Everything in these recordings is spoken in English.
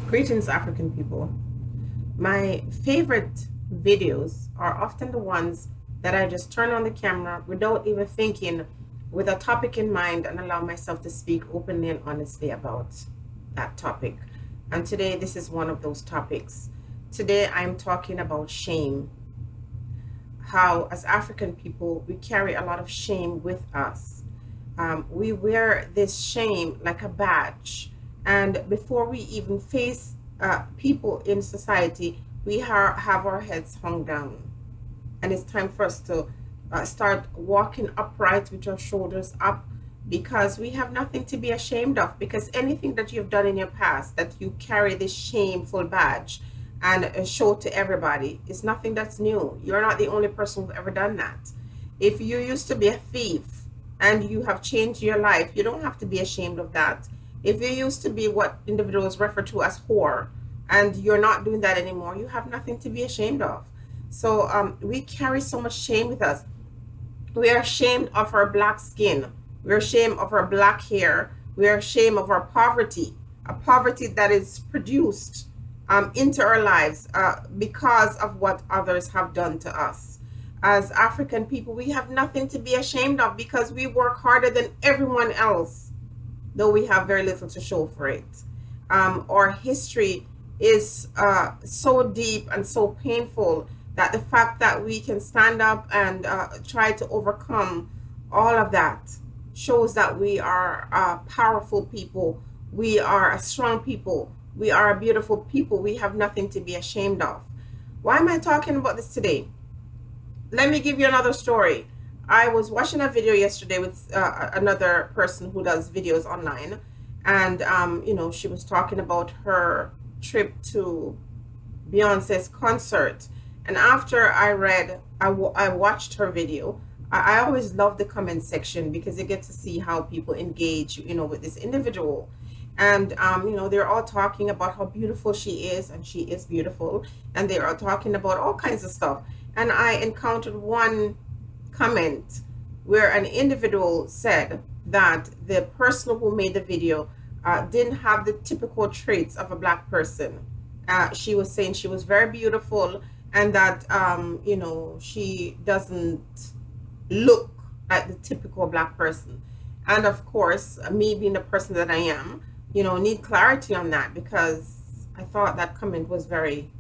Greetings, African people. My favorite videos are often the ones that I just turn on the camera without even thinking, with a topic in mind, and allow myself to speak openly and honestly about that topic. And today, this is one of those topics. Today, I'm talking about shame. How, as African people, we carry a lot of shame with us. We wear this shame like a badge. And before we even face people in society, we have our heads hung down. And it's time for us to start walking upright with our shoulders up, because we have nothing to be ashamed of. Because anything that you've done in your past that you carry this shameful badge and show to everybody is nothing that's new. You're not the only person who's ever done that. If you used to be a thief and you have changed your life, you don't have to be ashamed of that. If you used to be what individuals refer to as whore and you're not doing that anymore, you have nothing to be ashamed of. So we carry so much shame with us. We are ashamed of our black skin. We're ashamed of our black hair. We are ashamed of our poverty, a poverty that is produced into our lives because of what others have done to us. As African people, we have nothing to be ashamed of because we work harder than everyone else, though we have very little to show for it. Our history is so deep and so painful that the fact that we can stand up and try to overcome all of that shows that we are powerful people. We are a strong people. We are a beautiful people. We have nothing to be ashamed of. Why am I talking about this today? Let me give you another story. I was watching a video yesterday with another person who does videos online, and she was talking about her trip to Beyonce's concert. And after I watched her video, I always love the comment section because you get to see how people engage, with this individual. And they're all talking about how beautiful she is, and she is beautiful, and they are talking about all kinds of stuff. And I encountered one comment where an individual said that the person who made the video didn't have the typical traits of a black person. She was saying she was very beautiful, and that she doesn't look like the typical black person. And of course, me being the person that I am, need clarity on that, because I thought that comment was very,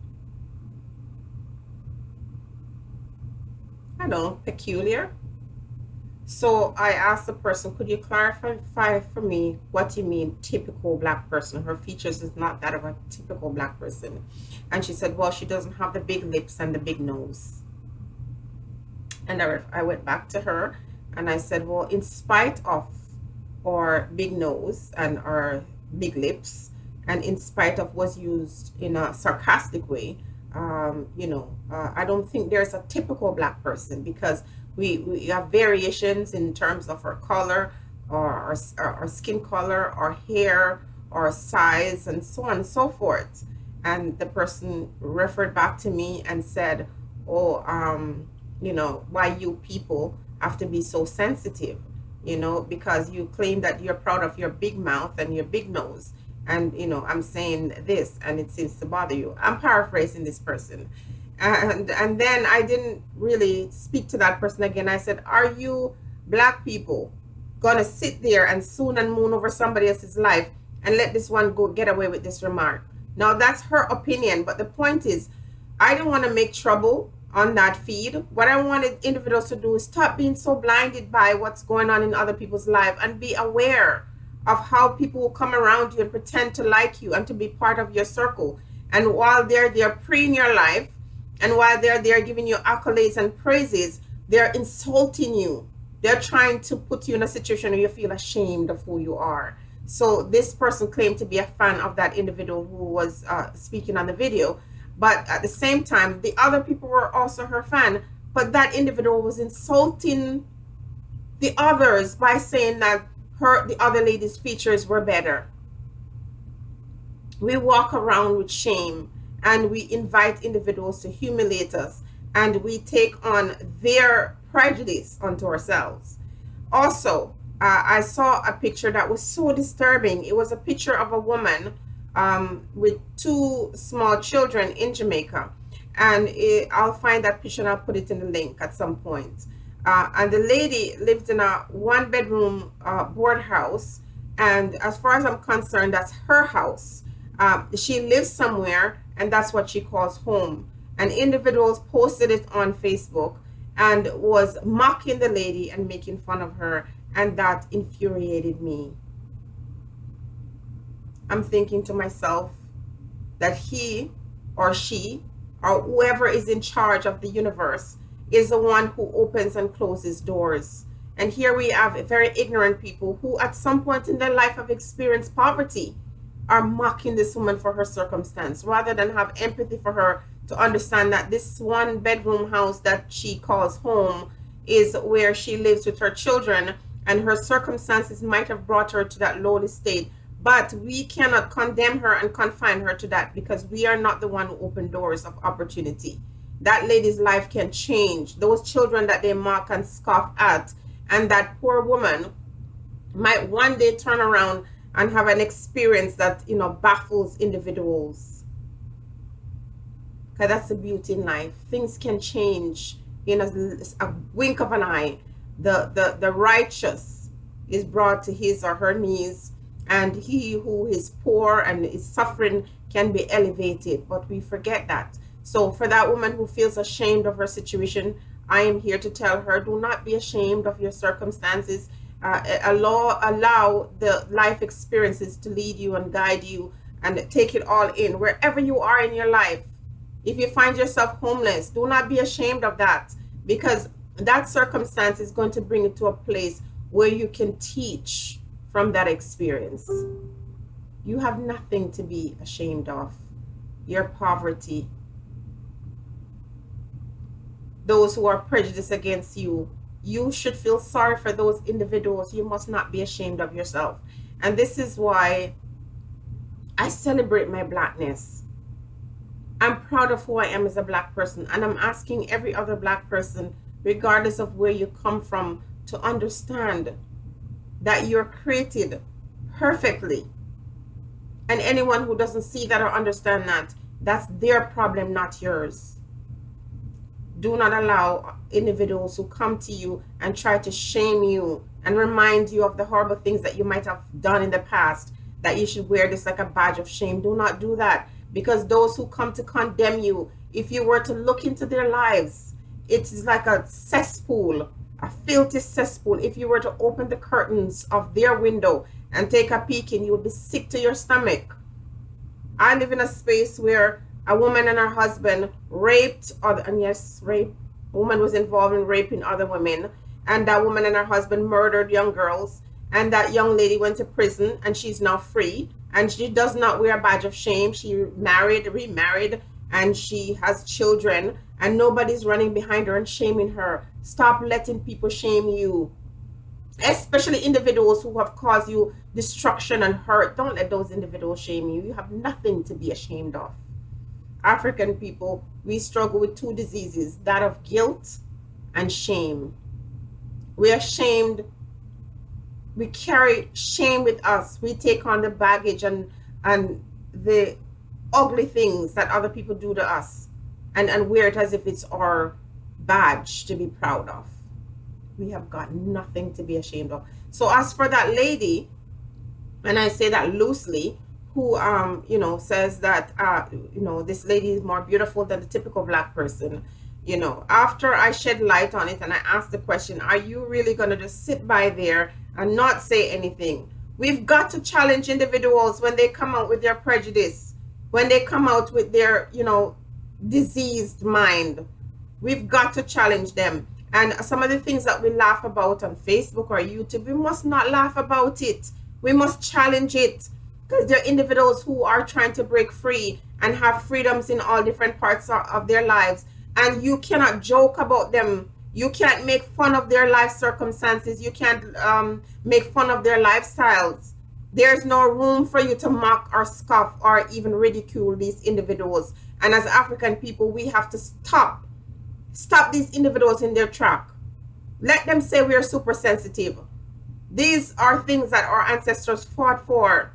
I don't know, peculiar. So I asked the person, could you clarify for me what you mean typical black person? Her features is not that of a typical black person. And she said, well, she doesn't have the big lips and the big nose. And I went back to her and I said, well, in spite of our big nose and our big lips, and in spite of was used in a sarcastic way, I don't think there's a typical black person, because we have variations in terms of our color, or our skin color, our hair, our size, and so on and so forth. And the person referred back to me and said, oh, why you people have to be so sensitive, because you claim that you're proud of your big mouth and your big nose. And, I'm saying this and it seems to bother you. I'm paraphrasing this person. And then I didn't really speak to that person again. I said, are you black people gonna sit there and soon and moon over somebody else's life and let this one go get away with this remark? Now, that's her opinion, but the point is, I don't want to make trouble on that feed. What I wanted individuals to do is stop being so blinded by what's going on in other people's life, and be aware of how people will come around you and pretend to like you and to be part of your circle. And while they're there preying your life, and while they're there giving you accolades and praises, they're insulting you. They're trying to put you in a situation where you feel ashamed of who you are. So this person claimed to be a fan of that individual who was speaking on the video. But at the same time, the other people were also her fan. But that individual was insulting the others by saying that the other lady's features were better. We walk around with shame, and we invite individuals to humiliate us, and we take on their prejudice onto ourselves. Also, I saw a picture that was so disturbing. It was a picture of a woman with two small children in Jamaica. And I'll find that picture and I'll put it in the link at some point. And the lady lived in a one bedroom board house. And as far as I'm concerned, that's her house. She lives somewhere, and that's what she calls home. And individuals posted it on Facebook and was mocking the lady and making fun of her. And that infuriated me. I'm thinking to myself that he or she or whoever is in charge of the universe is the one who opens and closes doors. And here we have very ignorant people who at some point in their life have experienced poverty are mocking this woman for her circumstance rather than have empathy for her to understand that this one bedroom house that she calls home is where she lives with her children, and her circumstances might have brought her to that lowly state. But we cannot condemn her and confine her to that because we are not the one who opened doors of opportunity. That lady's life can change. Those children that they mock and scoff at, and that poor woman might one day turn around and have an experience that, baffles individuals. Because that's the beauty in life. Things can change in a wink of an eye. The righteous is brought to his or her knees, and he who is poor and is suffering can be elevated. But we forget that. So for that woman who feels ashamed of her situation, I am here to tell her, do not be ashamed of your circumstances. Allow the life experiences to lead you and guide you, and take it all in wherever you are in your life. If you find yourself homeless, do not be ashamed of that, because that circumstance is going to bring you to a place where you can teach from that experience. You have nothing to be ashamed of. Your poverty, those who are prejudiced against you, you should feel sorry for those individuals. You must not be ashamed of yourself. And this is why I celebrate my Blackness. I'm proud of who I am as a Black person, and I'm asking every other Black person, regardless of where you come from, to understand that you're created perfectly. And anyone who doesn't see that or understand that, that's their problem, not yours. Do not allow individuals who come to you and try to shame you and remind you of the horrible things that you might have done in the past, that you should wear this like a badge of shame. Do not do that, because those who come to condemn you, if you were to look into their lives, it is like a cesspool, a filthy cesspool. If you were to open the curtains of their window and take a peek in, you would be sick to your stomach. I live in a space where a woman and her husband raped other, and yes, rape. A woman was involved in raping other women, and that woman and her husband murdered young girls, and that young lady went to prison, and she's now free, and she does not wear a badge of shame. She married, remarried, and she has children, and nobody's running behind her and shaming her. Stop letting people shame you, especially individuals who have caused you destruction and hurt. Don't let those individuals shame you. You have nothing to be ashamed of. African people, we struggle with two diseases, that of guilt and shame. We are shamed. We carry shame with us. We take on the baggage and the ugly things that other people do to us, and wear it as if it's our badge to be proud of. We have got nothing to be ashamed of. So as for that lady, and I say that loosely, who says that this lady is more beautiful than the typical Black person, after I shed light on it and I asked the question, are you really going to just sit by there and not say anything? We've got to challenge individuals when they come out with their prejudice, when they come out with their diseased mind. We've got to challenge them. And some of the things that we laugh about on Facebook or YouTube, we must not laugh about it. We must challenge it, because there are individuals who are trying to break free and have freedoms in all different parts of their lives. And you cannot joke about them. You can't make fun of their life circumstances. You can't make fun of their lifestyles. There's no room for you to mock or scoff or even ridicule these individuals. And as African people, we have to stop these individuals in their track. Let them say we are super sensitive. These are things that our ancestors fought for.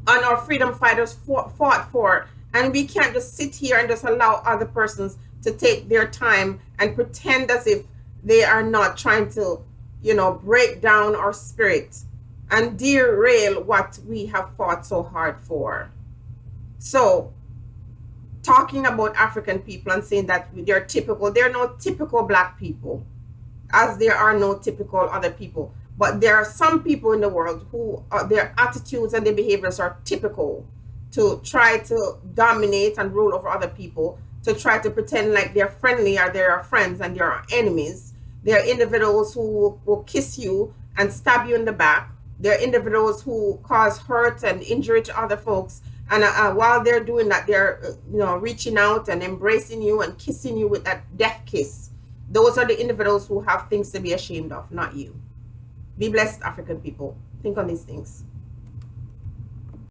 and our freedom fighters fought for. And we can't just sit here and just allow other persons to take their time and pretend as if they are not trying to, break down our spirit and derail what we have fought so hard for. So, talking about African people and saying that they're no typical black people, as there are no typical other people. But there are some people in the world who their attitudes and their behaviors are typical, to try to dominate and rule over other people, to try to pretend like they're friendly or they're friends and they're enemies. There are individuals who will kiss you and stab you in the back. There are individuals who cause hurt and injury to other folks. And while they're doing that, they're reaching out and embracing you and kissing you with that death kiss. Those are the individuals who have things to be ashamed of, not you. Be blessed, African people. Think on these things.